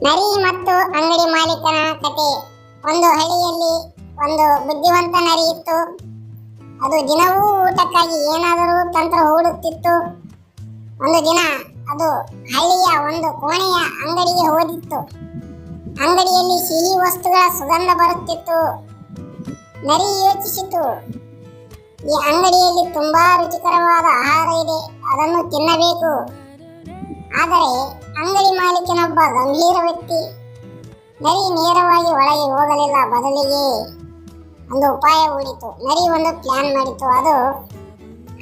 ನರಿ ಮತ್ತು ಅಂಗಡಿ ಮಾಲೀಕನ ಕತೆ. ಒಂದು ಹಳ್ಳಿಯಲ್ಲಿ ಒಂದು ಬುದ್ಧಿವಂತ ನರಿ ಇತ್ತು. ಅದು ದಿನವೂ ಊಟಕ್ಕಾಗಿ ಏನಾದರೂ ತಂತ್ರ ಹೂಡುತ್ತಿತ್ತು. ಒಂದು ದಿನ ಅದು ಹಳ್ಳಿಯ ಒಂದು ಕೋಣೆಯ ಅಂಗಡಿಗೆ ಹೋದಿತ್ತು. ಅಂಗಡಿಯಲ್ಲಿ ಸಿಹಿ ವಸ್ತುಗಳ ಸುಗಂಧ ಬರುತ್ತಿತ್ತು. ನರಿ ಯೋಚಿಸಿತು, ಈ ಅಂಗಡಿಯಲ್ಲಿ ತುಂಬಾ ರುಚಿಕರವಾದ ಆಹಾರ ಇದೆ, ಅದನ್ನು ತಿನ್ನಬೇಕು. ಆದರೆ ಅಂಗಡಿ ಮಾಲೀಕನೊಬ್ಬ ಗಂಭೀರ ವ್ಯಕ್ತಿ. ನರಿ ನೇರವಾಗಿ ಒಳಗೆ ಹೋಗಲಿಲ್ಲ, ಬದಲಿಗೆ ಒಂದು ಉಪಾಯ ಹೂಡಿತು. ನರಿ ಒಂದು ಪ್ಲಾನ್ ಮಾಡಿತು. ಅದು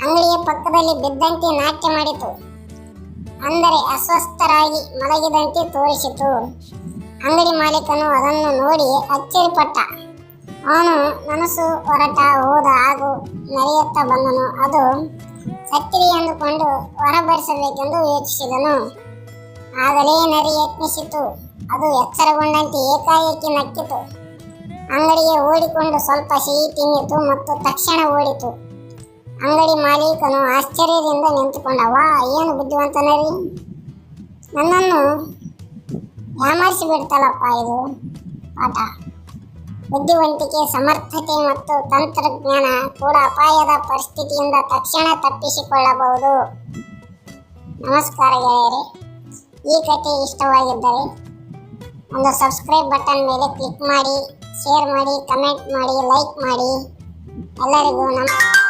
ಅಂಗಡಿಯ ಪಕ್ಕದಲ್ಲಿ ಬಿದ್ದಂತೆ ನಾಟ್ಯ ಮಾಡಿತು, ಅಂದರೆ ಅಸ್ವಸ್ಥರಾಗಿ ಮಲಗಿದಂತೆ ತೋರಿಸಿತು. ಅಂಗಡಿ ಮಾಲೀಕನು ಅದನ್ನು ನೋಡಿ ಅಚ್ಚರಿಪಟ್ಟ. ಅವನು ಮನಸ್ಸು ಹೊರಟ ಹೋದ ಹಾಗೂ ನರಿಯತ್ತ ಬಂದನು. ಅದು ಸತ್ತಿರಿ ಎಂದುಕೊಂಡು ಹೊರಬರಿಸಬೇಕೆಂದು ಯೋಚಿಸಿದನು. ಆಗಲೇ ನರಿ ಯತ್ನಿಸಿತು. ಅದು ಎಚ್ಚರಗೊಂಡಂತೆ ಏಕಾಏಕಿ ನಕ್ಕಿತು. ಅಂಗಡಿಗೆ ಓಡಿಕೊಂಡು ಸ್ವಲ್ಪ ಸಿಹಿ ತಿನ್ನಿತು ಮತ್ತು ತಕ್ಷಣ ಓಡಿತು. ಅಂಗಡಿ ಮಾಲೀಕನು ಆಶ್ಚರ್ಯದಿಂದ ನಿಂತುಕೊಂಡ. ವಾ, ಏನು ಬುದ್ಧಿವಂತ ನರಿ, ನನ್ನನ್ನು ಯಾಮಾರಿಸಿ ಬಿಡ್ತಲ್ಲಪ್ಪ. ಇದು ಪಾಠ. ಬುದ್ಧಿವಂತಿಕೆ, ಸಮರ್ಥತೆ ಮತ್ತು ತಂತ್ರಜ್ಞಾನ ಕೂಡ ಅಪಾಯದ ಪರಿಸ್ಥಿತಿಯಿಂದ ತಕ್ಷಣ ತಪ್ಪಿಸಿಕೊಳ್ಳಬಹುದು. ನಮಸ್ಕಾರ ಗೆಳೆಯರೆ. ಈ ಕಥೆ ಇಷ್ಟವಾಗಿದ್ದರೆ ಒಂದು ಸಬ್ಸ್ಕ್ರೈಬ್ ಬಟನ್ ಮೇಲೆ ಕ್ಲಿಕ್ ಮಾಡಿ, ಶೇರ್ ಮಾಡಿ, ಕಮೆಂಟ್ ಮಾಡಿ, ಲೈಕ್ ಮಾಡಿ. ಎಲ್ಲರಿಗೂ ನಮಸ್ಕಾರ.